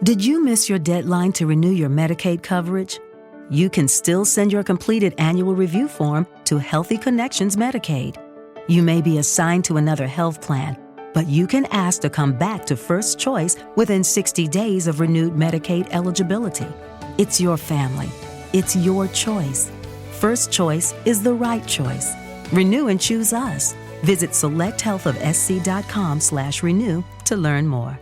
Did you miss your deadline to renew your Medicaid coverage? You can still send your completed annual review form to Healthy Connections Medicaid. You may be assigned to another health plan, but you can ask to come back to First Choice within 60 days of renewed Medicaid eligibility. It's your family. It's your choice. First Choice is the right choice. Renew and choose us. Visit selecthealthofsc.com/renew to learn more.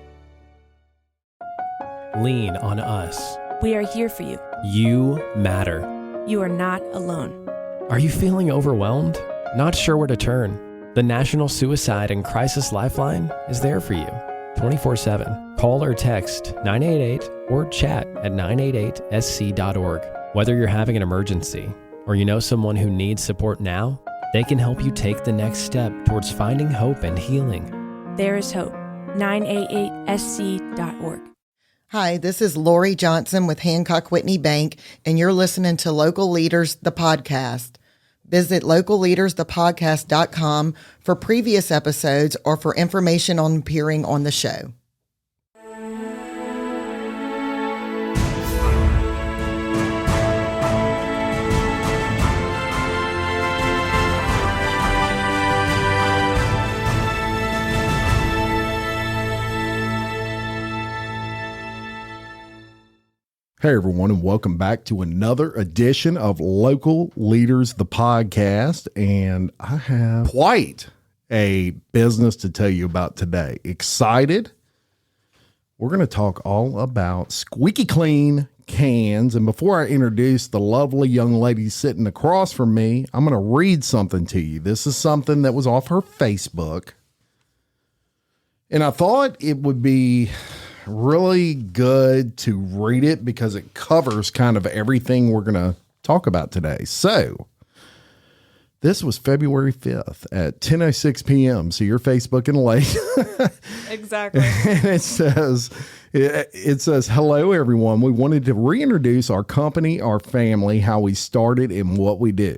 Lean on us. We are here for you. You matter. You are not alone. Are you feeling overwhelmed? Not sure where to turn? The National Suicide and Crisis Lifeline is there for you 24/7. Call or text 988 or chat at 988sc.org. Whether you're having an emergency or you know someone who needs support now, they can help you take the next step towards finding hope and healing. There is hope. 988sc.org. Hi, this is Lori Johnson with Hancock Whitney Bank, and you're listening to Local Leaders, the podcast. Visit localleadersthepodcast.com for previous episodes or for information on appearing on the show. Hey, everyone, and welcome back to another edition of Local Leaders, the podcast. And I have quite a business to tell you about today. Excited? We're going to talk all about Squeaky Clean Cans. And before I introduce the lovely young lady sitting across from me, I'm going to read something to you. This is something that was off her Facebook. And I thought it would be really good to read it because it covers kind of everything we're going to talk about today. So this was February 5th at 10:06 p.m. So you're Facebooking late. Exactly. And it says, hello, everyone. We wanted to reintroduce our company, our family, how we started and what we do.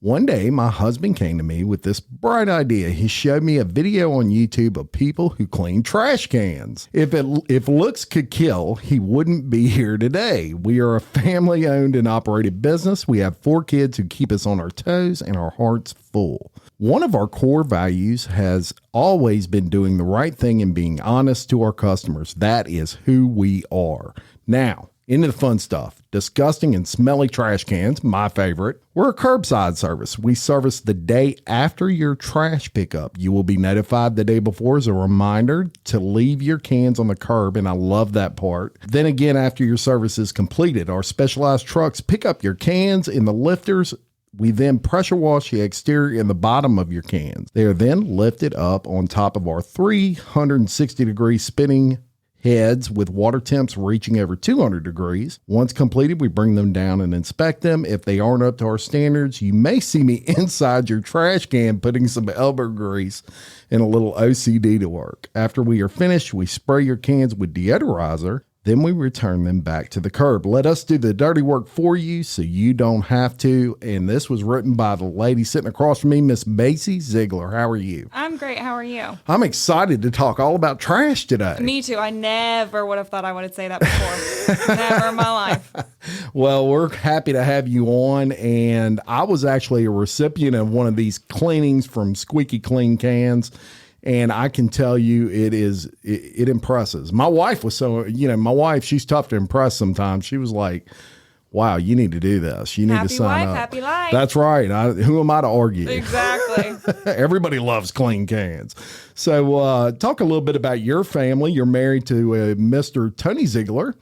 One day, my husband came to me with this bright idea. He showed me a video on YouTube of people who clean trash cans. If looks could kill, he wouldn't be here today. We are a family-owned and operated business. We have 4 kids who keep us on our toes and our hearts full. One of our core values has always been doing the right thing and being honest to our customers. That is who we are. Now, into the fun stuff. Disgusting and smelly trash cans, my favorite. We're a curbside service. We service the day after your trash pickup. You will be notified the day before as a reminder to leave your cans on the curb, and I love that part. Then again, after your service is completed, our specialized trucks pick up your cans in the lifters. We then pressure wash the exterior and the bottom of your cans. They are then lifted up on top of our 360-degree spinning heads with water temps reaching over 200 degrees. Once completed, we bring them down and inspect them. If they aren't up to our standards, you may see me inside your trash can putting some elbow grease and a little OCD to work. After we are finished, we spray your cans with deoderizer. Then we return them back to the curb. Let us do the dirty work for you so you don't have to. And this was written by the lady sitting across from me, Miss Macie Ziglar. How are you? I'm great. How are you? I'm excited to talk all about trash today. Me too. I never would have thought I would say that before. Never in my life. Well, we're happy to have you on. And I was actually a recipient of one of these cleanings from Squeaky Clean Cans. And I can tell you it impresses. My wife was she's tough to impress sometimes. She was like, wow, you need to do this. You need to sign up. Happy life. That's right. Who am I to argue? Exactly. Everybody loves clean cans. So talk a little bit about your family. You're married to Mr. Tony Ziglar.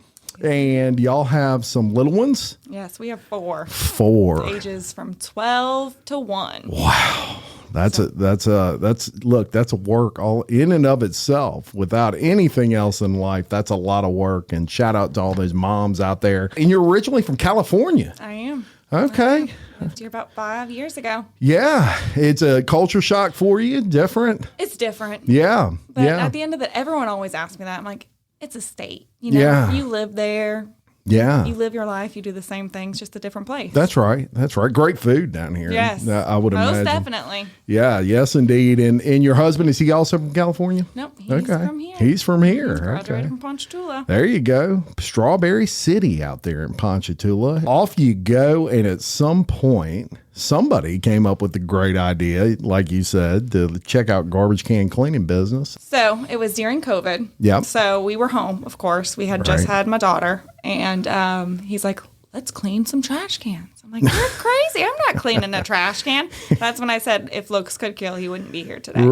And y'all have some little ones? Yes, we have 4. 4. Ages from 12 to 1. Wow. That's a work all in and of itself. Without anything else in life, that's a lot of work. And shout out to all those moms out there. And you're originally from California. I am. Okay. I moved here about 5 years ago. Yeah. It's a culture shock for you. Different. It's different. Yeah. But yeah. at the end of it, everyone always asks me that. I'm like, it's a state. You know, Yeah. you live there. Yeah. You live your life. You do the same things, just a different place. That's right. That's right. Great food down here. Yes. I would imagine. Most definitely. Yeah. Yes, indeed. And your husband, is he also from California? Nope. He's from here. He's from here. He's graduated Okay. from Ponchatoula. There you go. Strawberry City out there in Ponchatoula. Off you go. And at some point, somebody came up with the great idea, like you said, to check out garbage can cleaning business. So it was during COVID. Yep. So we were home, of course. We had just had my daughter. And he's like, let's clean some trash cans. I'm like, you're crazy. I'm not cleaning a trash can. That's when I said, if looks could kill, he wouldn't be here today.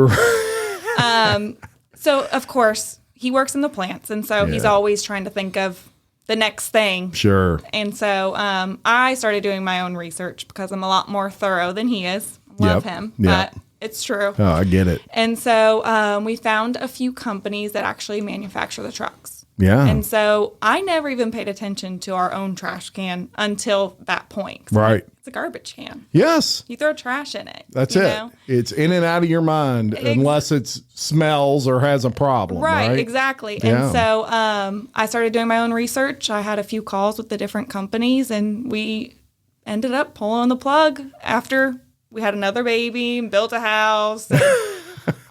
So, of course, he works in the plants. And so he's always trying to think of the next thing. Sure. And so I started doing my own research because I'm a lot more thorough than he is. Love him, but it's true. Oh, I get it. And so we found a few companies that actually manufacture the trucks. Yeah. And so I never even paid attention to our own trash can until that point. Right. It's a garbage can. Yes. You throw trash in it. That's you it. know? It's in and out of your mind unless it smells or has a problem. Right. Exactly. Yeah. And so I started doing my own research. I had a few calls with the different companies, and we ended up pulling the plug after we had another baby and built a house and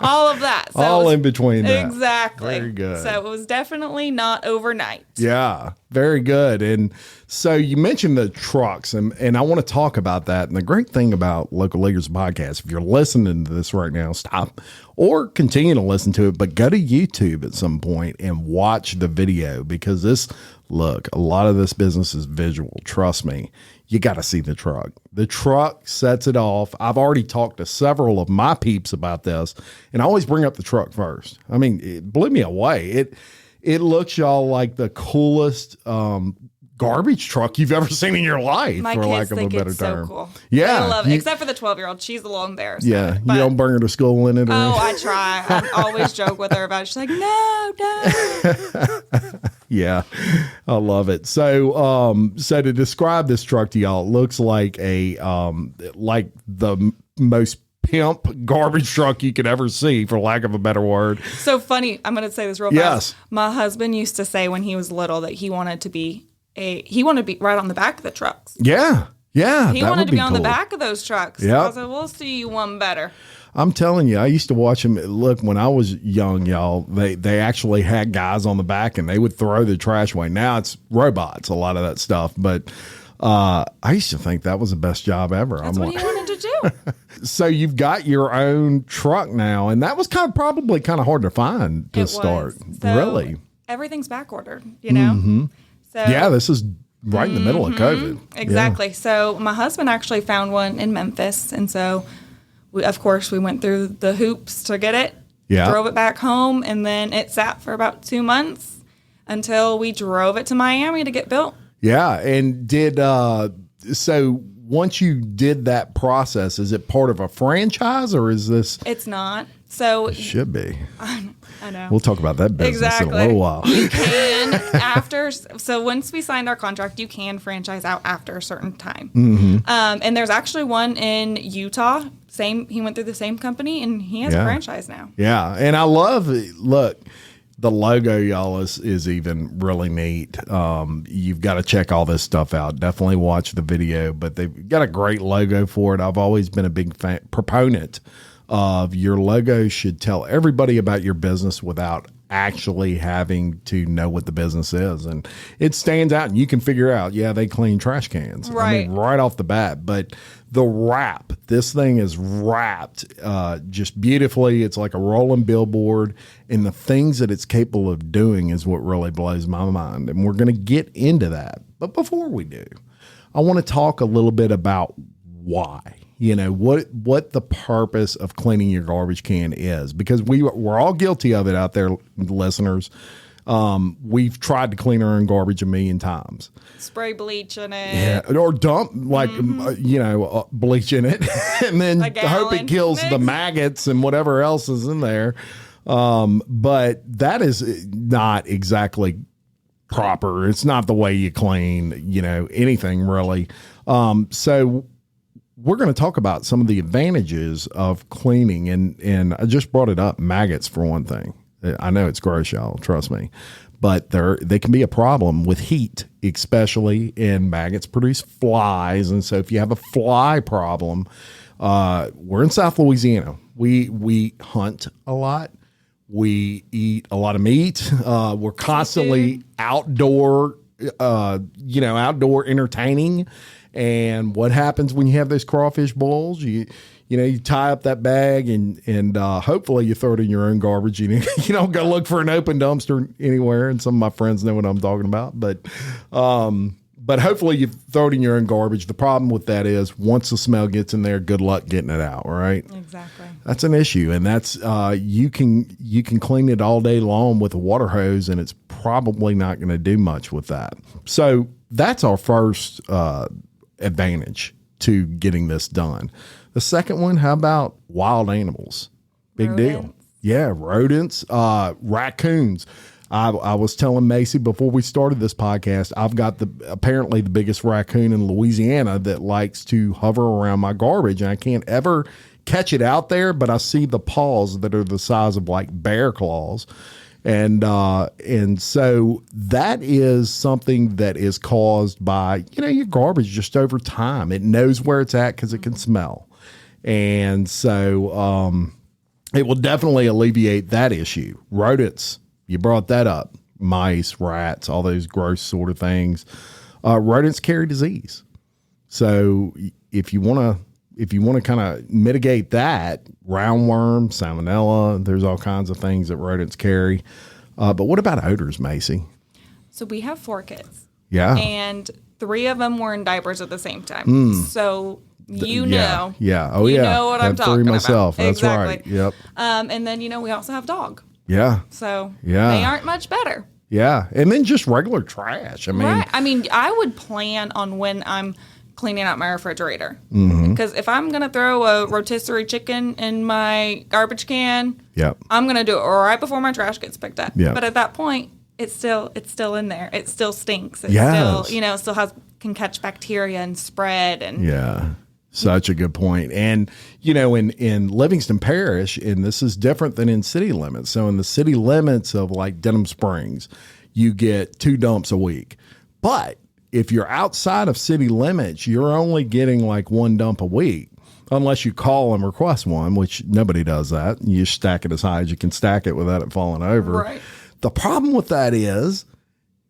all of that. So all in between that. Exactly. Very good. So it was definitely not overnight. Yeah, very good. And so you mentioned the trucks, and I want to talk about that. And the great thing about Local Leaders Podcast, if you're listening to this right now, stop or continue to listen to it, but go to YouTube at some point and watch the video, because a lot of this business is visual. Trust me. You got to see the truck. The truck sets it off. I've already talked to several of my peeps about this, and I always bring up the truck first. I mean, it blew me away. It looks, y'all, like the coolest garbage truck you've ever seen in your life, My for kids lack of a think better it's term. so cool. Yeah. They love it, except for the 12-year-old. She's a little embarrassed. Yeah. But, You don't bring her to school in it? Or oh, I try. I always joke with her about it. She's like, no. Yeah, I love it. So, to describe this truck to y'all, it looks like like the most pimp garbage truck you could ever see, for lack of a better word. So funny. I'm going to say this real fast. My husband used to say when he was little that he wanted to be right on the back of the trucks. Yeah. Yeah. He wanted to be on the back of those trucks. Yep. I said, we'll see you one better. I'm telling you, I used to watch them. Look, when I was young, y'all, they actually had guys on the back and they would throw the trash away. Now it's robots, a lot of that stuff. But I used to think that was the best job ever. That's what he wanted to do. So you've got your own truck now, and that was probably kind of hard to find to start. So really? Everything's back ordered, you know? Mm-hmm. So yeah, this is right in the middle of COVID. Exactly. Yeah. So my husband actually found one in Memphis, and so we went through the hoops to get it. Yeah. Drove it back home, and then it sat for about 2 months until we drove it to Miami to get built. Yeah, and so once you did that process, is it part of a franchise, or is this? It's not. So It should be. I know. We'll talk about that business in a little while. You can so once we signed our contract, you can franchise out after a certain time. Mm-hmm. And there's actually one in Utah. He went through the same company, and he has a franchise now. Yeah, and I love it. Look, the logo, y'all, is even really neat. You've got to check all this stuff out. Definitely watch the video, but they've got a great logo for it. I've always been a big proponent of your logo should tell everybody about your business without actually having to know what the business is. And it stands out, and you can figure out, they clean trash cans. Right. I mean, right off the bat. But the wrap, this thing is wrapped just beautifully. It's like a rolling billboard, and the things that it's capable of doing is what really blows my mind. And we're going to get into that. But before we do, I want to talk a little bit about why. You know, what the purpose of cleaning your garbage can is, because we're all guilty of it out there, listeners. We've tried to clean our own garbage a million times. Spray bleach in it. Yeah, or dump bleach in it, and then hope it kills the maggots and whatever else is in there. But that is not exactly proper. It's not the way you clean, anything really. So we're going to talk about some of the advantages of cleaning, and I just brought it up, maggots for one thing. I know it's gross, y'all. Trust me. But they can be a problem with heat, especially, and maggots produce flies. And so if you have a fly problem, we're in South Louisiana. We hunt a lot. We eat a lot of meat. We're constantly outdoor, outdoor entertaining. And what happens when you have those crawfish boils? You tie up that bag and hopefully you throw it in your own garbage. You don't go look for an open dumpster anywhere. And some of my friends know what I'm talking about. But hopefully you throw it in your own garbage. The problem with that is once the smell gets in there, good luck getting it out. Right? Exactly. That's an issue, and that's you can clean it all day long with a water hose, and it's probably not going to do much with that. So that's our first advantage to getting this done. The second one, how about wild animals? Big deal. Yeah, rodents, raccoons. I was telling Macie before we started this podcast, I've got apparently the biggest raccoon in Louisiana that likes to hover around my garbage, and I can't ever catch it out there, but I see the paws that are the size of like bear claws. And so that is something that is caused by, your garbage just over time. It knows where it's at because it can smell. And so it will definitely alleviate that issue. Rodents, you brought that up. Mice, rats, all those gross sort of things. Rodents carry disease. So if you want to kind of mitigate that, roundworm, salmonella, there's all kinds of things that rodents carry. But what about odors, Macie? So we have 4 kids. Yeah. And 3 of them were in diapers at the same time. So know. Yeah. Oh, you yeah. know what I'm talking 3 myself. about. That's exactly. right. Yep. And then, we also have dog. Yeah. So yeah. They aren't much better. Yeah. And then just regular trash. Right. I would plan on when I'm cleaning out my refrigerator. Because if I'm going to throw a rotisserie chicken in my garbage can, I'm going to do it right before my trash gets picked up. Yep. But at that point, it's still in there. It still stinks. It still can catch bacteria and spread. And yeah. Such a good point. And, in Livingston Parish, and this is different than in city limits. So in the city limits of like Denham Springs, you get 2 dumps a week. But if you're outside of city limits, you're only getting like 1 dump a week, unless you call and request one, which nobody does that. You stack it as high as you can stack it without it falling over. Right. The problem with that is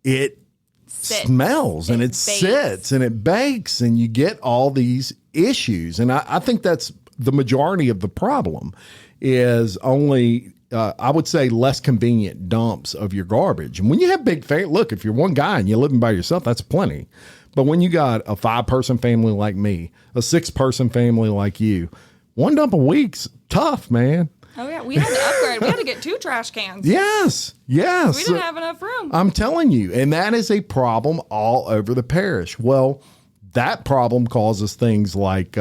it smells and it sits and it bakes and you get all these issues. And I think that's the majority of the problem is only, I would say, less convenient dumps of your garbage. And when you have big look, if you're one guy and you're living by yourself, that's plenty. But when you got a 5-person family like me, a 6-person family like you, 1 dump a week's tough, man. Oh, yeah. We had to upgrade. We had to get 2 trash cans. Yes. We didn't have enough room. I'm telling you. And that is a problem all over the parish. Well, that problem causes things like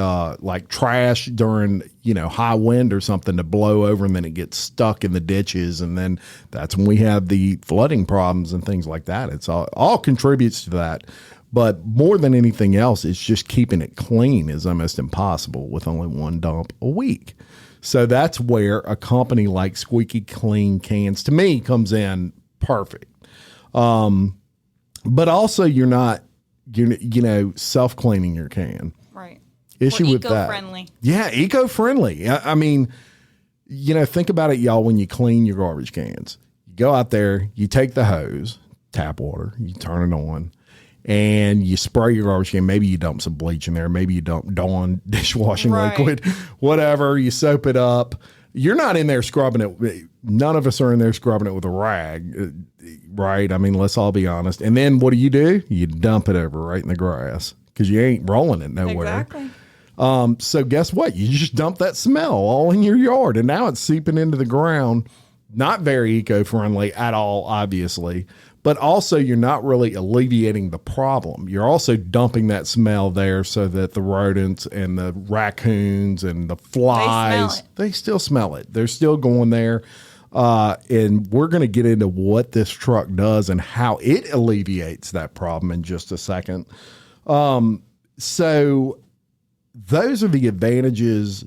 trash during, high wind or something to blow over and then it gets stuck in the ditches. And then that's when we have the flooding problems and things like that. It's all contributes to that. But more than anything else, it's just keeping it clean is almost impossible with only 1 dump a week. So that's where a company like Squeaky Clean Cans, to me, comes in perfect. But also you're not, self-cleaning your can. Right. Issue with that. Eco-friendly. Yeah, eco-friendly. I mean, think about it, y'all, when you clean your garbage cans. You go out there, you take the hose, tap water, you turn it on, and you spray your garbage can. Maybe you dump some bleach in there. Maybe you dump Dawn dishwashing liquid, whatever. You soap it up. You're not in there scrubbing it. None of us are in there scrubbing it with a rag, right? I mean, let's all be honest. And then what do? You dump it over right in the grass because you ain't rolling it nowhere. Exactly. So guess what? You just dump that smell all in your yard, and now it's seeping into the ground. Not very eco-friendly at all, obviously. But also you're not really alleviating the problem. You're also dumping that smell there so that the rodents and the raccoons and the flies, they still smell it. They're still going there. And we're going to get into what this truck does and how it alleviates that problem in just a second. So those are the advantages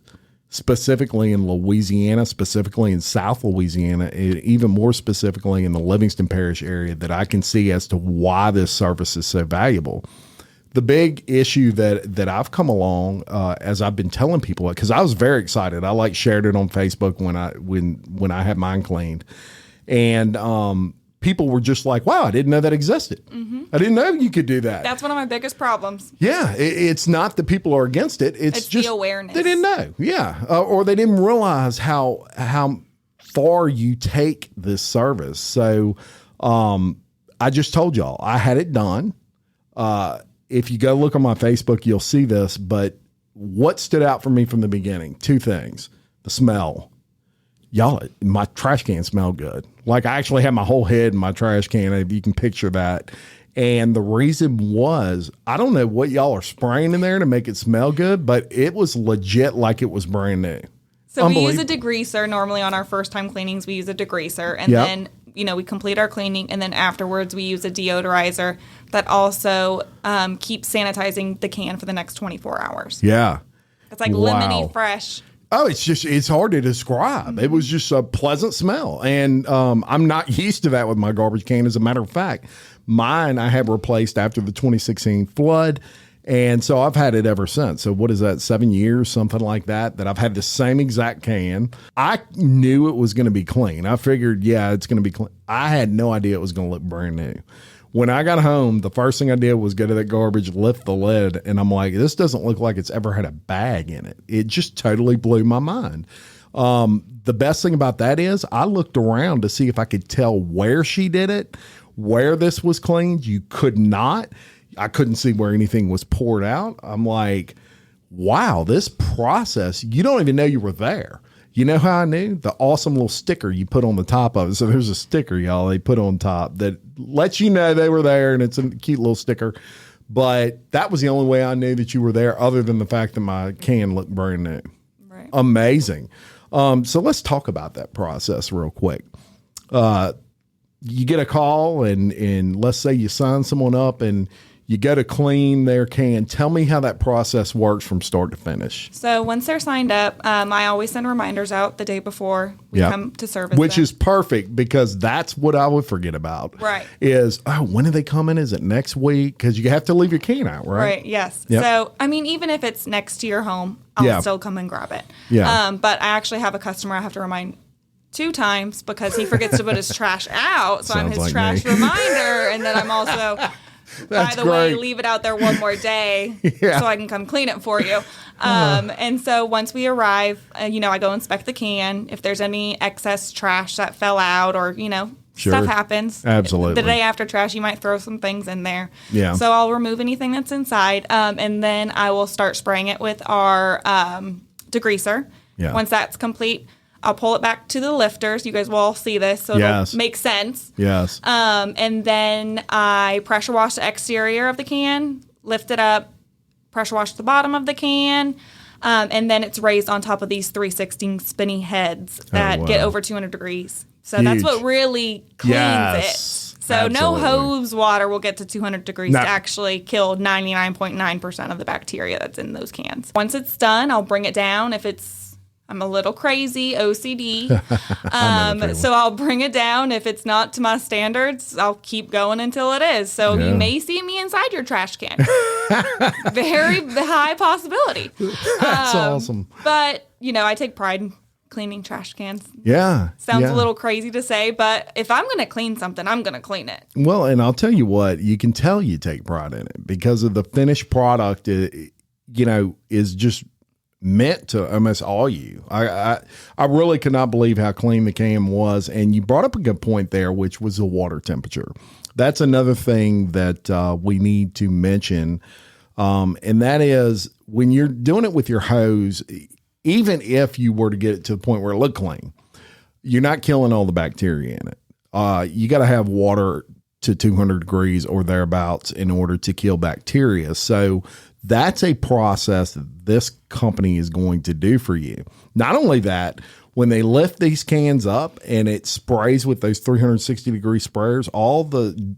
specifically in Louisiana, specifically in South Louisiana, even more specifically in the Livingston Parish area, that I can see as to why this service is so valuable. The big issue that I've come along as I've been telling people, because I was very excited. I shared it on Facebook when I had mine cleaned, and people were just like, "Wow, I didn't know that existed. Mm-hmm. I didn't know you could do that." That's one of my biggest problems. Yeah, it's not that people are against it. It's just the awareness. They didn't know. Yeah, or they didn't realize how far you take this service. So I just told y'all I had it done. If you go look on my Facebook, you'll see this. But what stood out for me from the beginning? Two things: the smell. Y'all, my trash can smelled good. Like, I actually had my whole head in my trash can, if you can picture that. And the reason was, I don't know what y'all are spraying in there to make it smell good, but it was legit like it was brand new. So we use a degreaser. Normally on our first time cleanings, we use a degreaser. And then, we complete our cleaning. And then afterwards, we use a deoderizer that also keeps sanitizing the can for the next 24 hours. Yeah. It's like lemony fresh. Oh, it's hard to describe. Mm-hmm. It was just a pleasant smell. And I'm not used to that with my garbage can. As a matter of fact, mine I have replaced after the 2016 flood. And so I've had it ever since. So what is that, 7 years, something like that I've had the same exact can. I knew it was going to be clean. I figured, it's going to be clean. I had no idea it was going to look brand new. When I got home, the first thing I did was go to that garbage, lift the lid, and I'm like, this doesn't look like it's ever had a bag in it. It just totally blew my mind. The best thing about that is I looked around to see if I could tell where she did it, where this was cleaned. You could not. I couldn't see where anything was poured out. I'm like, wow, this process, you don't even know you were there. You know how I knew? The awesome little sticker you put on the top of it. So there's a sticker, y'all, they put on top that lets you know they were there, and it's a cute little sticker. But that was the only way I knew that you were there, other than the fact that my can looked brand new. Right. Amazing. So let's talk about that process real quick. You get a call, and let's say you sign someone up and you go to clean their can. Tell me how that process works from start to finish. So once they're signed up, I always send reminders out the day before we come to service Which is perfect, because that's what I would forget about. Right. Is, when are they coming? Is it next week? Because you have to leave your can out, right? Right, yes. Yep. So, even if it's next to your home, I'll still come and grab it. Yeah. But I actually have a customer I have to remind 2 times because he forgets to put his trash out. So I'm his trash reminder. And then I'm also... By the way, leave it out there one more day so I can come clean it for you. And so once we arrive, I go inspect the can. If there's any excess trash that fell out or, stuff happens. Absolutely. The day after trash, you might throw some things in there. Yeah. So I'll remove anything that's inside. And then I will start spraying it with our degreaser. Yeah. Once that's complete, I'll pull it back to the lifters. You guys will all see this, so it'll make sense. Yes. And then I pressure wash the exterior of the can, lift it up, pressure wash the bottom of the can, and then it's raised on top of these 316 spinny heads that get over 200 degrees. So that's what really cleans it. So no hose water will get to 200 degrees to actually kill 99.9% of the bacteria that's in those cans. Once it's done, I'll bring it down. I'm a little crazy, OCD. So I'll bring it down. If it's not to my standards, I'll keep going until it is. So you may see me inside your trash can. Very high possibility. That's awesome. But, I take pride in cleaning trash cans. Yeah. Sounds a little crazy to say, but if I'm going to clean something, I'm going to clean it. Well, and I'll tell you what, you can tell you take pride in it because of the finished product, is just meant to almost all you. I really could not believe how clean the can was. And you brought up a good point there, which was the water temperature. That's another thing that we need to mention. And that is when you're doing it with your hose, even if you were to get it to the point where it looked clean, you're not killing all the bacteria in it. You got to have water to 200 degrees or thereabouts in order to kill bacteria. So that's a process that this company is going to do for you. Not only that, when they lift these cans up and it sprays with those 360 degree sprayers, all the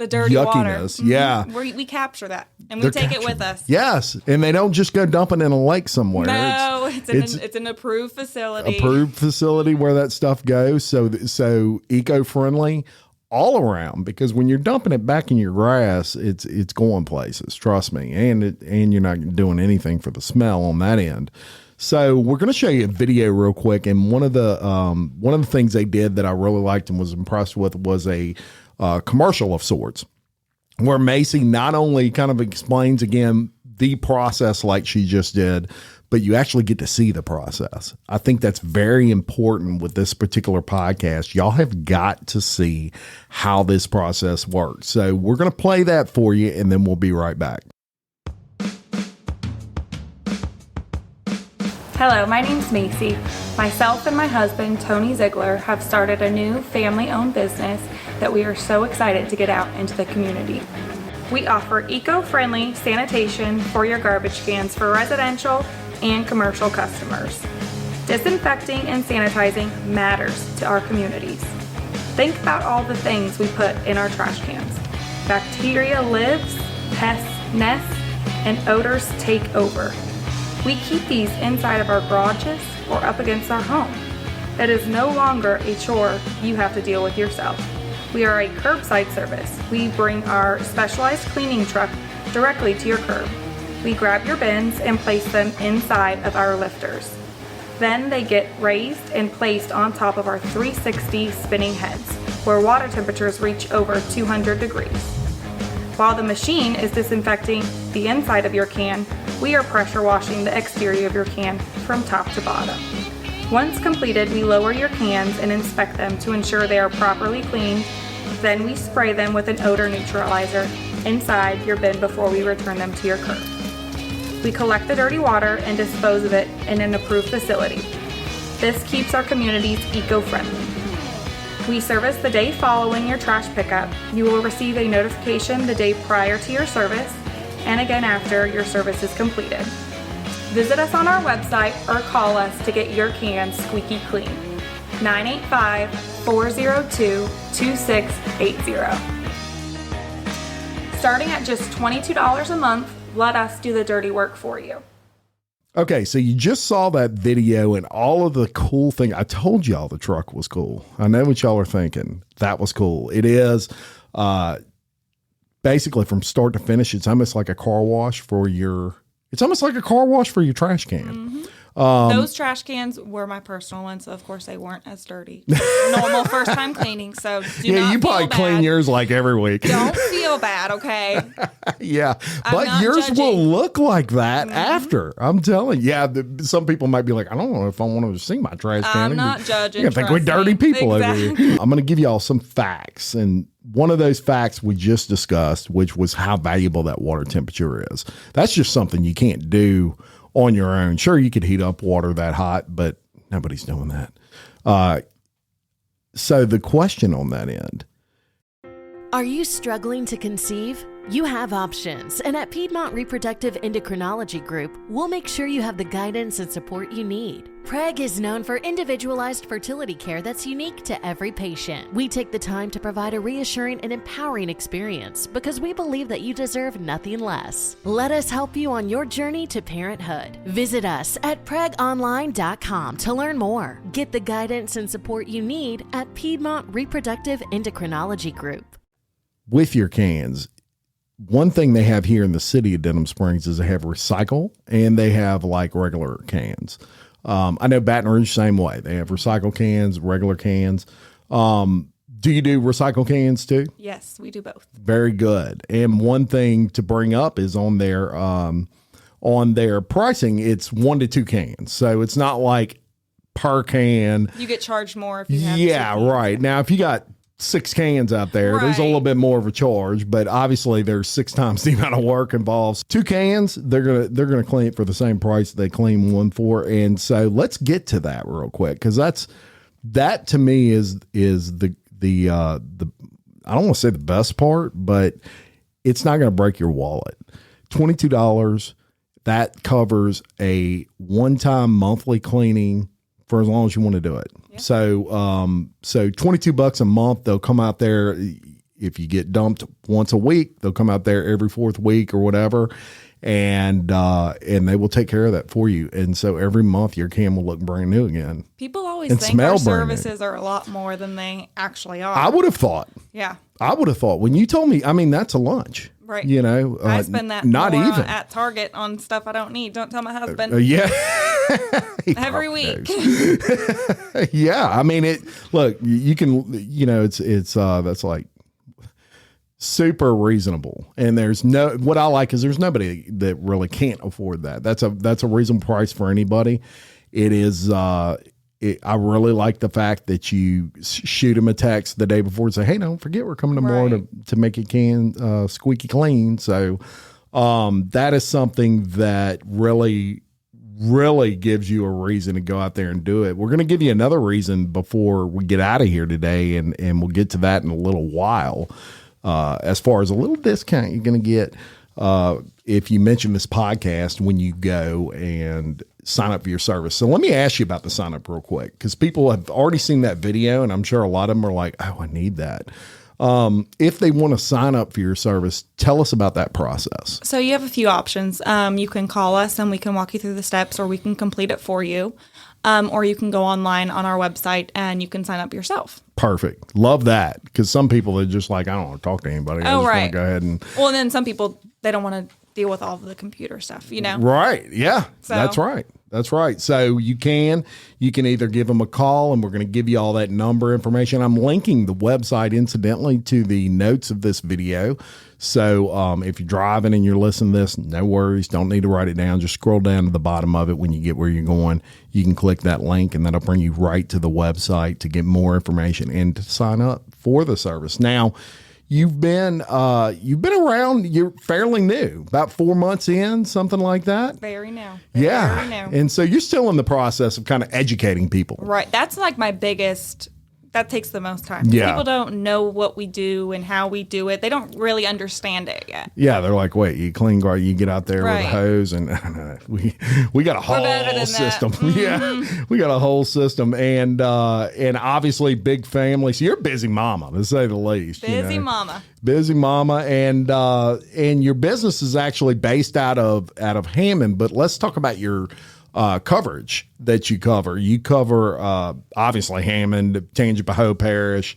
the dirty yuckiness. water. Yeah. We capture that and we take it with us. Yes. And they don't just go dumping in a lake somewhere. No, it's an approved facility. Approved facility where that stuff goes. So eco-friendly all around, because when you're dumping it back in your grass, it's going places, trust me. And you're not doing anything for the smell on that end. So we're going to show you a video real quick. And one of the things they did that I really liked and was impressed with was a commercial of sorts, where Macie not only kind of explains again the process like she just did, but you actually get to see the process. I think that's very important with this particular podcast. Y'all have got to see how this process works. So we're going to play that for you, and then we'll be right back. Hello, my name's Macie. Myself and my husband, Tony Ziglar, have started a new family-owned business that we are so excited to get out into the community. We offer eco-friendly sanitation for your garbage cans for residential and commercial customers. Disinfecting and sanitizing matters to our communities. Think about all the things we put in our trash cans. Bacteria lives, pests nest, and odors take over. We keep these inside of our garages or up against our home. It is no longer a chore you have to deal with yourself. We are a curbside service. We bring our specialized cleaning truck directly to your curb. We grab your bins and place them inside of our lifters. Then they get raised and placed on top of our 360 spinning heads, where water temperatures reach over 200 degrees. While the machine is disinfecting the inside of your can, we are pressure washing the exterior of your can from top to bottom. Once completed, we lower your cans and inspect them to ensure they are properly cleaned. Then we spray them with an odor neutralizer inside your bin before we return them to your curb. We collect the dirty water and dispose of it in an approved facility. This keeps our communities eco-friendly. We service the day following your trash pickup. You will receive a notification the day prior to your service and again after your service is completed. Visit us on our website or call us to get your cans squeaky clean. 985-402-2680. Starting at just $22 a month, let us do the dirty work for you. Okay, so you just saw that video and all of the cool thing. I told y'all the truck was cool. I know what y'all are thinking. That was cool. It is basically from start to finish. It's almost like a car wash for your trash can. Mm-hmm. Those trash cans were my personal ones, so of course they weren't as dirty. Normal first time cleaning, so you probably clean yours like every week. Don't feel bad, okay? Yeah, but yours judging. will look like that after. I'm telling you. Yeah, some people might be like, I don't know if I want to see my trash can. I'm not judging. You think we're dirty people exactly. over here. I'm going to give y'all some facts, and one of those facts we just discussed, which was how valuable that water temperature is. That's just something you can't do on your own. Sure, you could heat up water that hot, but nobody's doing that. So the question on that end. Are you struggling to conceive? You have options, and at Piedmont Reproductive Endocrinology Group, we'll make sure you have the guidance and support you need. PREG is known for individualized fertility care that's unique to every patient. We take the time to provide a reassuring and empowering experience because we believe that you deserve nothing less. Let us help you on your journey to parenthood. Visit us at pregonline.com to learn more. Get the guidance and support you need at Piedmont Reproductive Endocrinology Group. With your cans, one thing they have here in the city of Denham Springs is they have recycle and they have like regular cans. I know Baton Rouge, same way. They have recycle cans, regular cans. Do you do recycle cans too? Yes, we do both. Very good. And one thing to bring up is on their pricing, it's 1 to 2 cans. So it's not like per can. You get charged more if you have Yeah, right. Now, if you got 6 cans out there, there's a little bit more of a charge, but obviously there's 6 times the amount of work involved. 2 cans, they're gonna clean it for the same price they clean one for. And so let's get to that real quick, because that to me is the I don't want to say the best part, but it's not gonna break your wallet. $22, that covers a one-time monthly cleaning for as long as you want to do it. Yep. So $22 a month, they'll come out there. if you get dumped once a week, they'll come out there every fourth week or whatever, and they will take care of that for you. And so every month your can will look brand new again. People always And think smell our brand new. services are a lot more than they actually are. I would have thought. Yeah. I would have thought when you told me. I mean, that's a lunch, Right. You know, I spend that not more even at Target on stuff I don't need. Don't tell my husband. yeah. Every week. Yeah, I mean it. Look, you can, you know, it's that's like super reasonable, and there's no. What I like is there's nobody that really can't afford that. That's a reasonable price for anybody. It is. I really like the fact that you shoot them a text the day before and say, "Hey, don't forget we're coming tomorrow to make your can squeaky clean." So that is something that really gives you a reason to go out there and do it. We're going to give you another reason before we get out of here today, and we'll get to that in a little while. As far as a little discount you're going to get if you mention this podcast when you go and sign up for your service. So let me ask you about the sign up real quick, because people have already seen that video, and I'm sure a lot of them are like, oh, I need that. If they want to sign up for your service, tell us about that process. So you have a few options. You can call us and we can walk you through the steps, or we can complete it for you. Or you can go online on our website and you can sign up yourself. Perfect. Love that. Because some people are just like, I don't want to talk to anybody. I just want to go ahead and. Well, and then some people, they don't want to deal with all of the computer stuff, you know? Right. Yeah. So. That's right. That's right. So you can either give them a call, and we're going to give you all that number information. I'm linking the website, incidentally, to the notes of this video. So if you're driving and you're listening to this, no worries. Don't need to write it down. Just scroll down to the bottom of it when you get where you're going. You can click that link, and that'll bring you right to the website to get more information and to sign up for the service. Now, You've been around. You're fairly new, about 4 months in, something like that. Very new. Yeah, Very new. and so you're still in the process of kind of educating people. Right. That's like my biggest. That takes the most time. Yeah. People don't know what we do and how we do it. They don't really understand it yet. Yeah, they're like, wait, you clean guard, you get out there with a hose, and we got a whole system. Mm-hmm. Yeah, we got a whole system, and obviously big family. So you're a busy mama, to say the least. Busy mama, and your business is actually based out of Hammond. But let's talk about your coverage that you cover. You cover obviously Hammond, Tangipahoa Parish,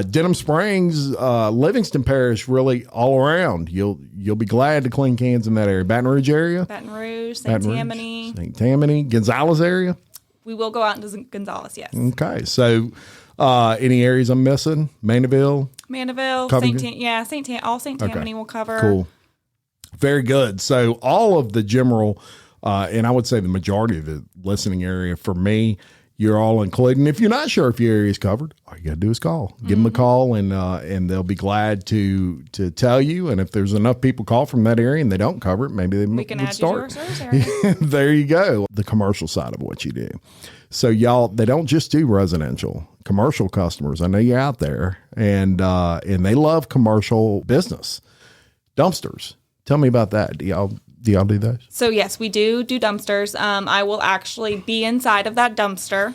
Denham Springs, Livingston Parish, really all around. You'll be glad to clean cans in that area. Baton Rouge area? Baton Rouge, St. Tammany. St. Tammany, Gonzales area? We will go out into Gonzales, yes. Okay. So any areas I'm missing? Mandeville, all St. Tammany will cover. Cool. Very good. So all of the general and I would say the majority of the listening area for me, you're all included. And if you're not sure if your area is covered, all you got to do is call. Give them a call, and they'll be glad to tell you. And if there's enough people call from that area and they don't cover it, maybe we can add start. You to our service area. There you go. The commercial side of what you do. So y'all, they don't just do residential. Commercial customers, I know you're out there, and they love commercial business. Dumpsters. Tell me about that. Do y'all do those? So yes, we do dumpsters. I will actually be inside of that dumpster.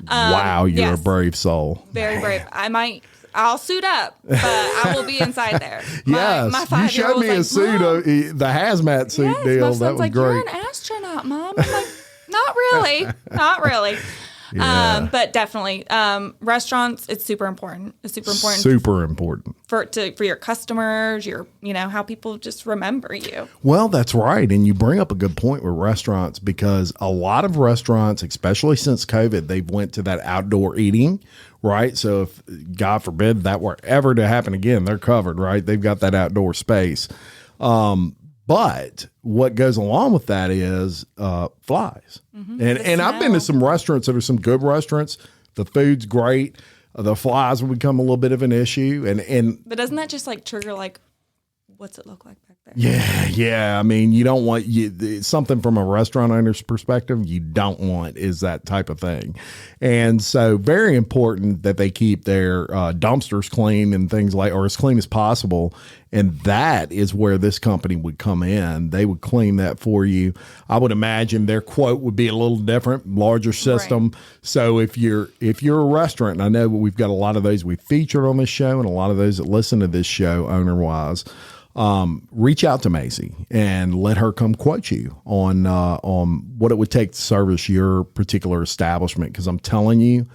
Wow, you're a brave soul. Very brave. I'll suit up, but I will be inside there. Yes, my you showed me a suit, the hazmat suit deal. My son's that was like, great. You're an astronaut, Mom. I'm like, not really, not really. Yeah. But definitely, restaurants. It's super important. It's super important. Super important for your customers. How people just remember you. Well, that's right, and you bring up a good point with restaurants, because a lot of restaurants, especially since COVID, they've went to that outdoor eating. Right. So if God forbid that were ever to happen again, they're covered. Right. They've got that outdoor space. But what goes along with that is flies. Mm-hmm. And I've been to some restaurants that are some good restaurants. The food's great. The flies will become a little bit of an issue. But doesn't that just like trigger like what's it look like back there? Yeah. I mean, you don't want something from a restaurant owner's perspective. You don't want is that type of thing, and so very important that they keep their dumpsters clean and things or as clean as possible. And that is where this company would come in. They would clean that for you. I would imagine their quote would be a little different, larger system. Right. So if you're a restaurant, and I know we've got a lot of those we featured on this show and a lot of those that listen to this show owner-wise, reach out to Macie and let her come quote you on what it would take to service your particular establishment. Because I'm telling you,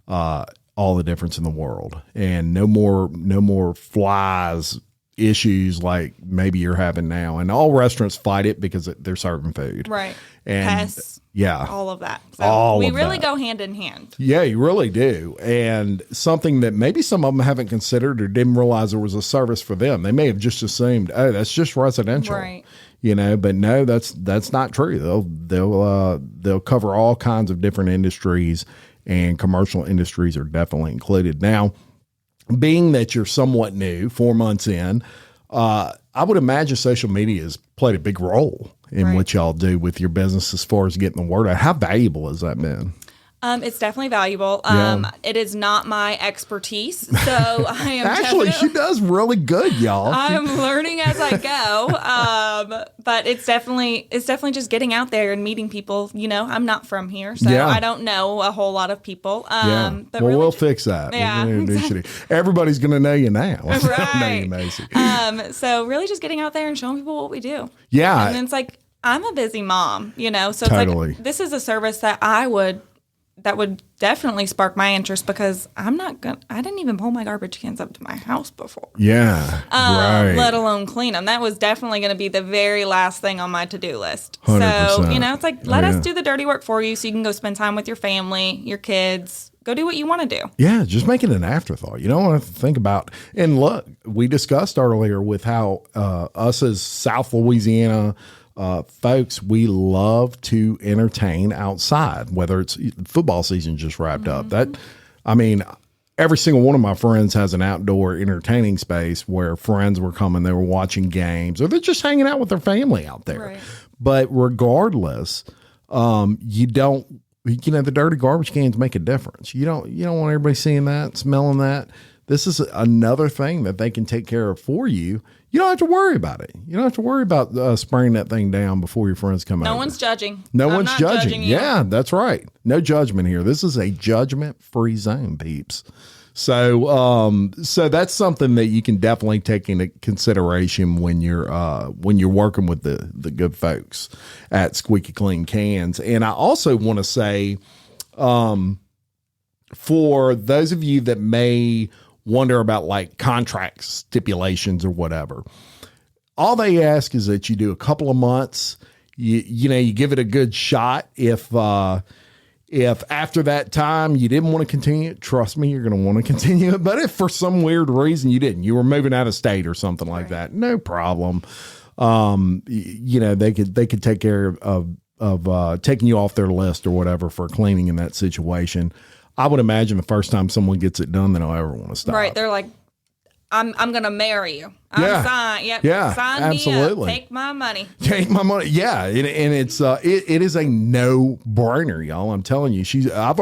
all the difference in the world, and no more flies issues like maybe you're having now. And all restaurants fight it because they're serving food, right? And pests, all of that. So we really go hand in hand. Yeah, you really do. And something that maybe some of them haven't considered or didn't realize there was a service for them. They may have just assumed, oh, that's just residential, right? But no, that's not true. They'll cover all kinds of different industries, and commercial industries are definitely included. Now, being that you're somewhat new, 4 months in, I would imagine social media has played a big role in what y'all do with your business as far as getting the word out. How valuable has that been? It's definitely valuable. It is not my expertise, so I am actually. She does really good, y'all. I'm learning as I go, but it's definitely just getting out there and meeting people. I'm not from here, so I don't know a whole lot of people. But well, we'll fix that. Yeah, everybody's going to know you now. Right. Know you, Macie. So really, just getting out there and showing people what we do. Yeah, and it's like I'm a busy mom, so it's totally. like this is a service that would definitely spark my interest, because I didn't even pull my garbage cans up to my house before. Yeah. Right. Let alone clean them. That was definitely going to be the very last thing on my to-do list. 100%. So, it's like, let us do the dirty work for you so you can go spend time with your family, your kids, go do what you want to do. Yeah. Just make it an afterthought. You don't want to think about, and look, we discussed earlier with how us as South Louisiana folks, we love to entertain outside, whether it's football season just wrapped up. Every single one of my friends has an outdoor entertaining space where friends were coming, they were watching games, or they're just hanging out with their family out there. Right. But regardless, the dirty garbage cans make a difference. You don't want everybody seeing that, smelling that. This is another thing that they can take care of for you. You don't have to worry about it. You don't have to worry about spraying that thing down before your friends come over. No one's judging. No one's judging. Yeah, that's right. No judgment here. This is a judgment-free zone, peeps. So that's something that you can definitely take into consideration when you're working with the good folks at Squeaky Clean Cans. And I also want to say, for those of you that may wonder about like contract stipulations or whatever, all they ask is that you do a couple of months. You give it a good shot. If after that time you didn't want to continue it, trust me, you're going to want to continue it. But if for some weird reason you didn't, you were moving out of state or something like that, no problem. They could take care of taking you off their list or whatever for cleaning in that situation. I would imagine the first time someone gets it done, they don't ever want to stop. Right. They're like, I'm going to marry you. Sign absolutely. Me up. Take my money. Take my money. Yeah. And it's, it is a no brainer, y'all. I'm telling you, I've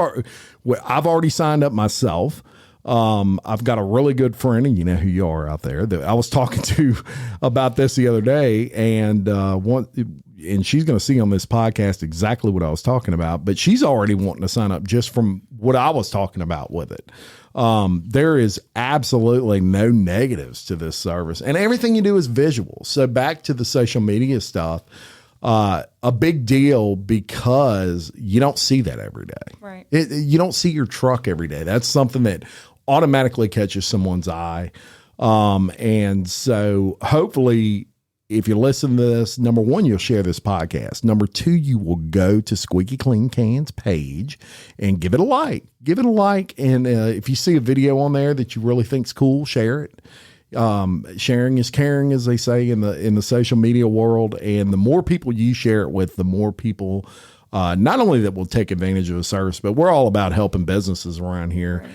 already signed up myself. I've got a really good friend, and you know who you are out there, that I was talking to about this the other day, and she's going to see on this podcast exactly what I was talking about, but she's already wanting to sign up just from what I was talking about with it. There is absolutely no negatives to this service, and everything you do is visual. So back to the social media stuff, a big deal, because you don't see that every day. Right. You don't see your truck every day. That's something that automatically catches someone's eye. And so hopefully, if you listen to this, number one, you'll share this podcast. Number two, you will go to Squeaky Clean Cans page and give it a like. Give it a like. And if you see a video on there that you really think's cool, share it. Sharing is caring, as they say in the social media world. And the more people you share it with, the more people, not only that will take advantage of the service, but we're all about helping businesses around here. Right.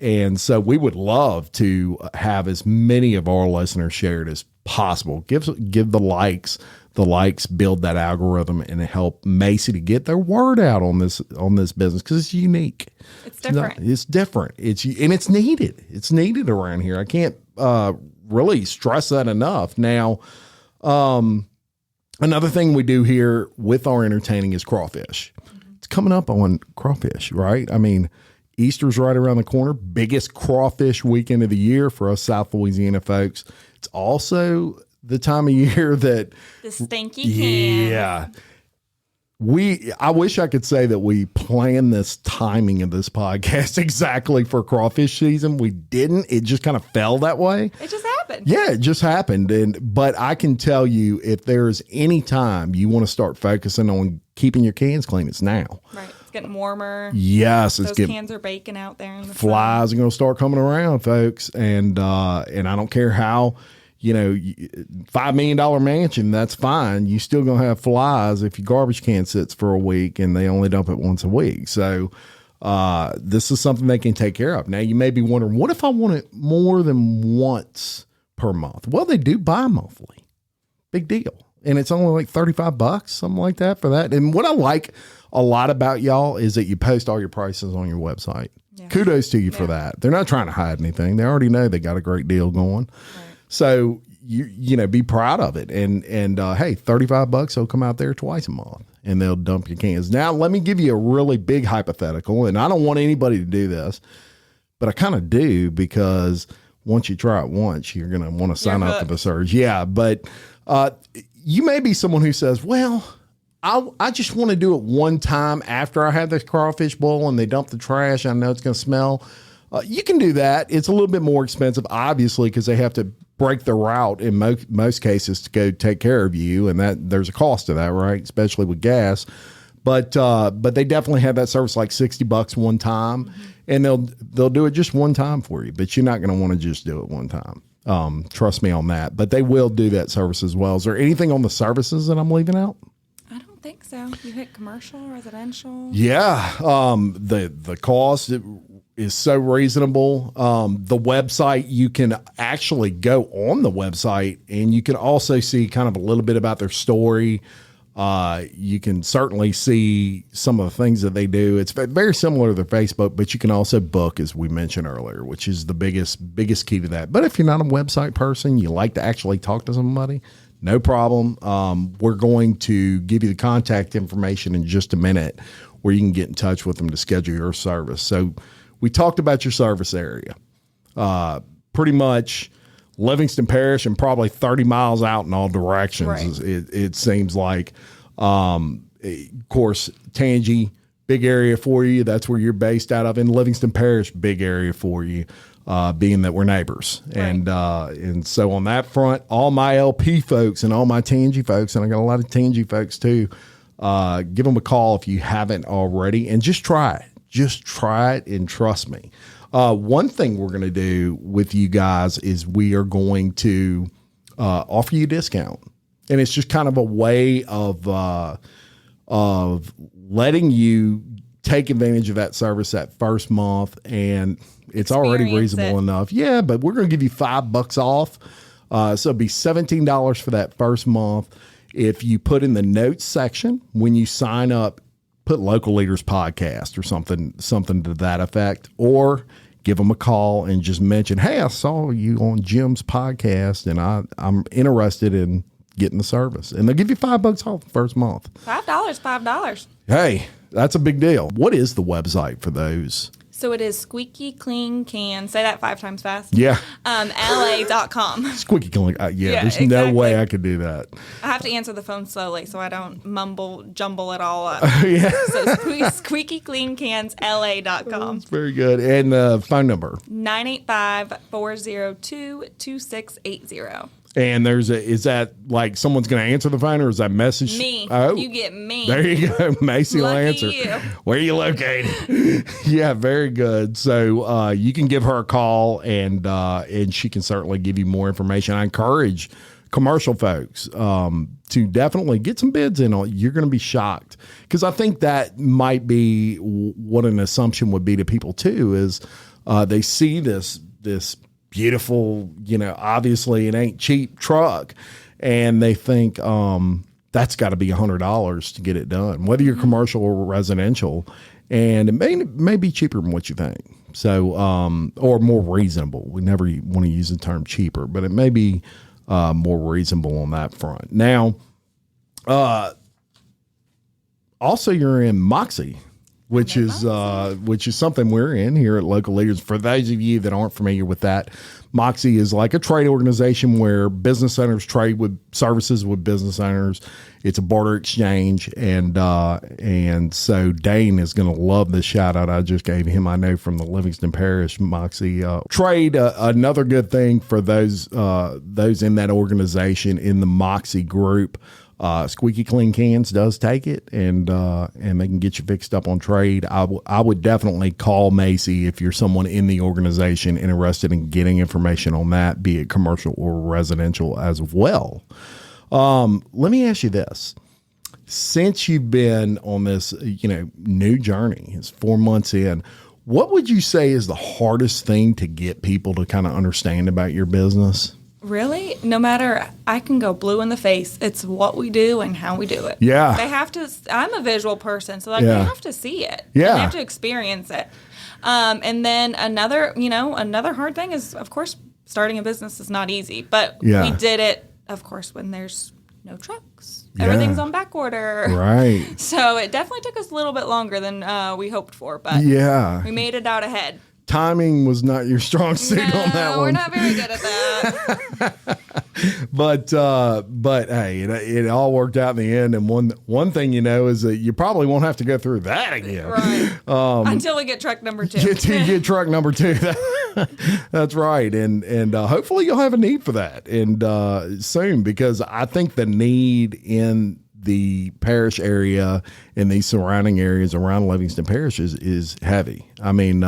And so we would love to have as many of our listeners share it as possible. Give the likes. The likes build that algorithm and help Macie to get their word out on this business, because it's unique. It's different. It's different. It's needed. It's needed around here. I can't really stress that enough. Now, another thing we do here with our entertaining is crawfish. It's coming up on crawfish, right? I mean, Easter's right around the corner. Biggest crawfish weekend of the year for us South Louisiana folks. It's also the time of year that the stinky can. Yeah. I wish I could say that we planned this timing of this podcast exactly for crawfish season. We didn't. It just kind of fell that way. It just happened. Yeah, it just happened. But I can tell you, if there's any time you want to start focusing on keeping your cans clean, it's now. Right. It's getting warmer. Yes. Those cans are baking out there in the flies sun. Are going to start coming around, folks. And I don't care how, $5 million mansion, that's fine. You still going to have flies if your garbage can sits for a week and they only dump it once a week. So this is something they can take care of. Now, you may be wondering, what if I want it more than once per month? Well, they do bi-monthly. Big deal. And it's only like $35, something like that for that. And what I like a lot about y'all is that you post all your prices on your website. Yeah. Kudos to you for that. They're not trying to hide anything. They already know they got a great deal going. Right. So be proud of it. And hey, $35 will come out there twice a month and they'll dump your cans. Now, let me give you a really big hypothetical, and I don't want anybody to do this, but I kind of do, because once you try it once, you're going to want to sign up for the surge. Yeah. But you may be someone who says, well, I just want to do it one time after I have this crawfish bowl and they dump the trash. I know it's going to smell. You can do that. It's a little bit more expensive, obviously, because they have to break the route in most cases to go take care of you, and that there's a cost to that, right? Especially with gas. But they definitely have that service, like $60 one time, and they'll do it just one time for you. But you're not going to want to just do it one time. Trust me on that. But they will do that service as well. Is there anything on the services that I'm leaving out? I don't think so. You hit commercial, residential. Yeah. The cost is so reasonable. The website, you can actually go on the website and you can also see kind of a little bit about their story. You can certainly see some of the things that they do. It's very similar to their Facebook, but you can also book, as we mentioned earlier, which is the biggest key to that. But if you're not a website person, you like to actually talk to somebody, no problem. We're going to give you the contact information in just a minute where you can get in touch with them to schedule your service. So we talked about your service area. Pretty much Livingston Parish and probably 30 miles out in all directions. Right. It seems like, of course, Tangi, big area for you. That's where you're based out of. In Livingston Parish, big area for you, being that we're neighbors. Right. And so on that front, all my LP folks and all my Tangi folks, and I got a lot of Tangi folks too, give them a call if you haven't already, and just try it. Just try it and trust me. One thing we're going to do with you guys is we are going to offer you a discount. And it's just kind of a way of letting you take advantage of that service that first month. And it's already reasonable enough. Yeah, but we're going to give you $5 off. So it'll be $17 for that first month. If you put in the notes section when you sign up, put Local Leaders Podcast or something to that effect, or give them a call and just mention, hey, I saw you on Jim's podcast and I'm interested in getting the service. And they'll give you $5 off the first month. $5. Hey, that's a big deal. What is the website for those? So it is Squeaky Clean Cans. Say that 5 times fast. Yeah. LA.com. Squeaky Clean. Yeah, there's exactly. No way I could do that. I have to answer the phone slowly so I don't jumble it all up. Yeah. So Squeaky Clean Cans, LA.com. That's very good. And phone number? 985-402-2680. And is that like someone's going to answer the phone, or is that message? Me. Oh, you get me. There you go. Macie will answer. You. Where are you located? Yeah, very good. So you can give her a call, and she can certainly give you more information. I encourage commercial folks to definitely get some bids in on. You're going to be shocked, because I think that might be what an assumption would be to people too, is They see this beautiful, obviously it ain't cheap truck, and they think that's got to be $100 to get it done, whether you're commercial or residential, and it may be cheaper than what you think. So, or more reasonable. We never want to use the term cheaper, but it may be more reasonable on that front. Now, also you're in Macie, which is something we're in here at Local Leaders. For those of you that aren't familiar with that, Macie is like a trade organization where business owners trade with services with business owners. It's a barter exchange, and so Dane is going to love the shout out I just gave him. I know from the Livingston Parish Macie trade. Another good thing for those in that organization in the Macie group. Squeaky Clean Cans does take it, and they can get you fixed up on trade. I would definitely call Macie if you're someone in the organization interested in getting information on that, be it commercial or residential as well. Let me ask you this. Since you've been on this, new journey, it's 4 months in, what would you say is the hardest thing to get people to kind of understand about your business? Really? No matter, I can go blue in the face. It's what we do and how we do it. Yeah. They have to, I'm a visual person, so they have to see it. Yeah. They have to experience it. And then another hard thing is, of course, starting a business is not easy, but we did it, of course, when there's no trucks. Yeah. Everything's on back order. Right. So it definitely took us a little bit longer than we hoped for, but we made it out ahead. Timing was not your strong suit on that one. We're not very good at that. But hey, it all worked out in the end. And one thing is that you probably won't have to go through that again. Right. Until we get truck number 2. Until you get truck number 2. That's right. And hopefully you'll have a need for that and soon, because I think the need in the parish area and these surrounding areas around Livingston Parish is heavy. I mean,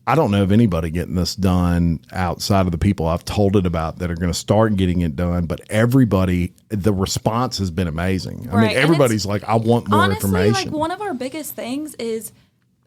I don't know of anybody getting this done outside of the people I've told it about that are going to start getting it done. But everybody, the response has been amazing. I mean, everybody's like, I want more information. Honestly, like one of our biggest things is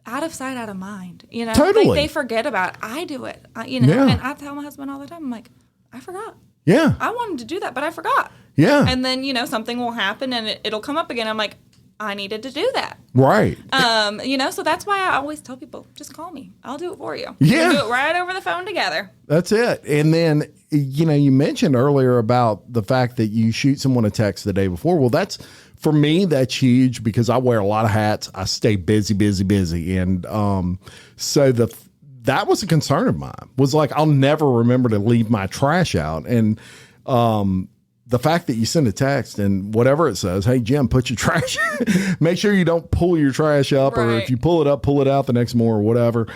out of sight, out of mind. Totally. Like they forget about it. I do it. And I tell my husband all the time, I'm like, I forgot. Yeah. I wanted to do that, but I forgot. Yeah. And then, something will happen and it'll come up again. I'm like, I needed to do that. Right. So that's why I always tell people, just call me. I'll do it for you. Yeah. We'll do it right over the phone together. That's it. And then, you mentioned earlier about the fact that you shoot someone a text the day before. Well, for me, that's huge because I wear a lot of hats. I stay busy. And so that was a concern of mine, was like, I'll never remember to leave my trash out. And the fact that you send a text and whatever it says, hey, Jim, put your trash, make sure you don't pull your trash up, or if you pull it up, pull it out the next morning or whatever.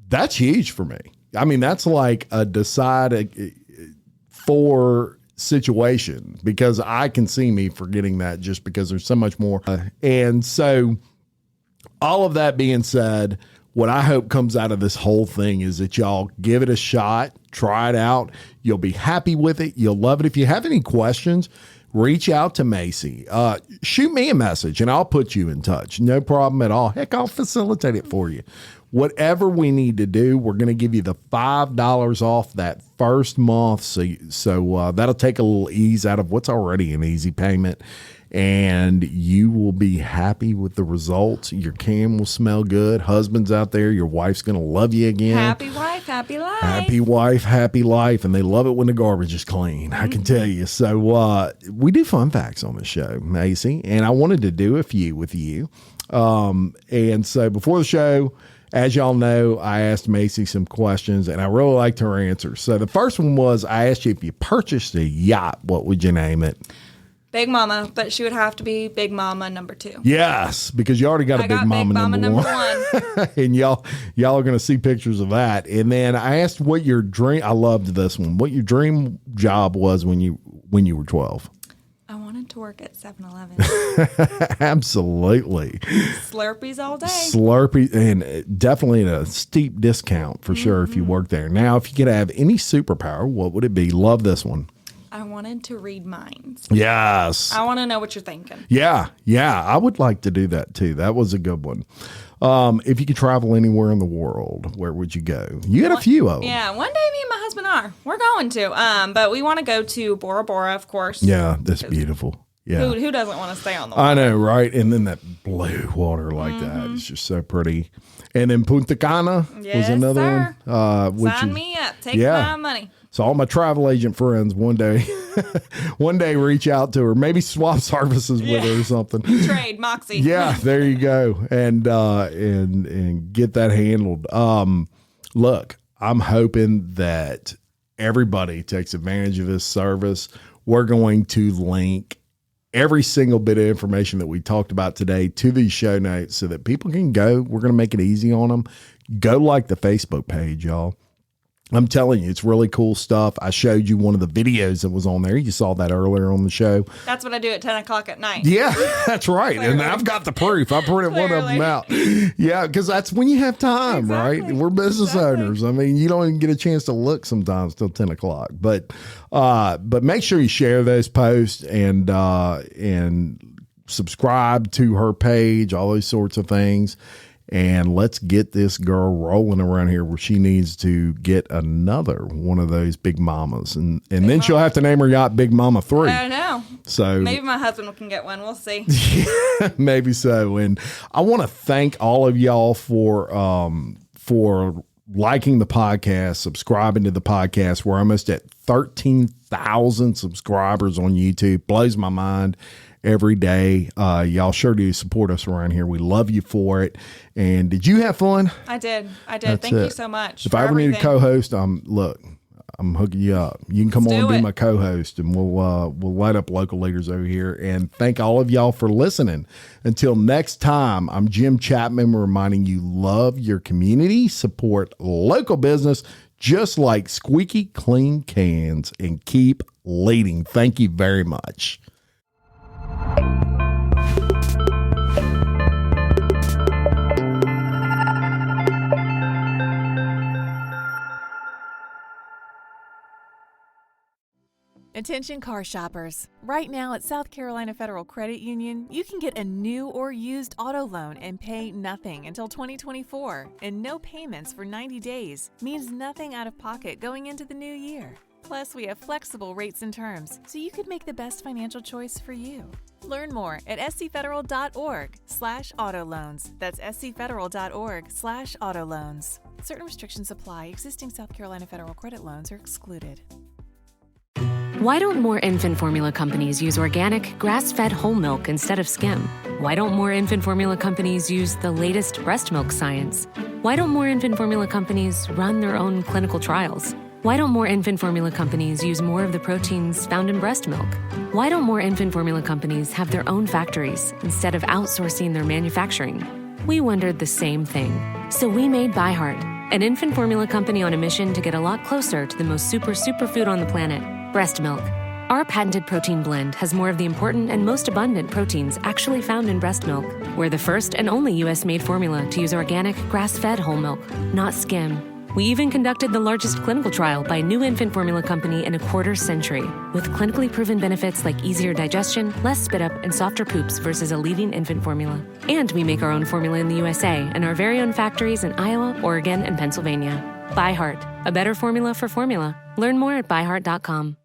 That's huge for me. I mean, that's like a decide for situation, because I can see me forgetting that just because there's so much more. And so all of that being said, what I hope comes out of this whole thing is that y'all give it a shot, try it out. You'll be happy with it. You'll love it. If you have any questions, reach out to Macie. Shoot me a message and I'll put you in touch. No problem at all. Heck, I'll facilitate it for you. Whatever we need to do, we're going to give you the $5 off that first month. So that'll take a little ease out of what's already an easy payment. And you will be happy with the results. Your can will smell good. Husbands out there, your wife's going to love you again. Happy wife, happy life. Happy wife, happy life. And they love it when the garbage is clean. I can tell you. So we do fun facts on the show, Macie. And I wanted to do a few with you. And so before the show, as y'all know, I asked Macie some questions, and I really liked her answers. So the first one was, I asked you, if you purchased a yacht, what would you name it? Big Mama, but she would have to be Big Mama number 2. Yes, because you already got a Big Mama number 1. And y'all are going to see pictures of that. And then I asked what your dream, I loved this one, what your dream job was when you were 12. I wanted to work at 7-Eleven. Absolutely. Slurpees all day. Slurpee, and definitely at a steep discount for sure if you work there. Now, if you could have any superpower, what would it be? Love this one. I wanted to read minds. Yes. I want to know what you're thinking. Yeah. I would like to do that too. That was a good one. If you could travel anywhere in the world, where would you go? You got a few of them. Yeah, one day me and my husband we're going to. But we want to go to Bora Bora, of course. Yeah, that's beautiful. Yeah. Who doesn't want to stay on the water? I know, right? And then that blue water like that. It's just so pretty. And then Punta Cana was another one. Sign me up. Take my money. So all my travel agent friends one day reach out to her, maybe swap services with her or something. Trade Moxie. Yeah, there you go. And get that handled. Look, I'm hoping that everybody takes advantage of this service. We're going to link every single bit of information that we talked about today to these show notes so that people can go. We're going to make it easy on them. Go like the Facebook page, y'all. I'm telling you, it's really cool stuff. I showed you one of the videos that was on there. You saw that earlier on the show. That's what I do at 10 o'clock at night. Yeah, that's right. Clearly. And I've got the proof. I printed one of them out. Yeah, because that's when you have time, right? We're business owners. I mean, you don't even get a chance to look sometimes till 10 o'clock. But make sure you share those posts and subscribe to her page, all those sorts of things. And let's get this girl rolling around here where she needs to get another one of those big mamas. And then she'll have to name her yacht Big Mama 3. I don't know. So maybe my husband can get one. We'll see. Maybe so. And I want to thank all of y'all for liking the podcast, subscribing to the podcast. We're almost at 13,000 subscribers on YouTube. Blows my mind every day. Y'all sure do support us around here. We love you for it. And did you have fun? I did. Thank you so much. If I ever need a co-host, I'm hooking you up. You can come on and be my co-host, and we'll light up local leaders over here. And thank all of y'all for listening. Until next time, I'm Jim Chapman reminding you, love your community, support local business, just like Squeaky Clean Cans, and keep leading. Thank you very much. Attention car shoppers. Right now at South Carolina Federal Credit Union, you can get a new or used auto loan and pay nothing until 2024, and no payments for 90 days means nothing out of pocket going into the new year. Plus, we have flexible rates and terms, so you could make the best financial choice for you. Learn more at scfederal.org/auto loans. That's scfederal.org/auto loans. Certain restrictions apply. Existing South Carolina Federal credit loans are excluded. Why don't more infant formula companies use organic, grass-fed whole milk instead of skim? Why don't more infant formula companies use the latest breast milk science? Why don't more infant formula companies run their own clinical trials? Why don't more infant formula companies use more of the proteins found in breast milk? Why don't more infant formula companies have their own factories instead of outsourcing their manufacturing? We wondered the same thing. So we made ByHeart, an infant formula company on a mission to get a lot closer to the most superfood on the planet, breast milk. Our patented protein blend has more of the important and most abundant proteins actually found in breast milk. We're the first and only U.S.-made formula to use organic, grass-fed whole milk, not skim. We even conducted the largest clinical trial by a new infant formula company in a quarter century, with clinically proven benefits like easier digestion, less spit up, and softer poops versus a leading infant formula. And we make our own formula in the USA and our very own factories in Iowa, Oregon, and Pennsylvania. ByHeart, a better formula for formula. Learn more at byheart.com.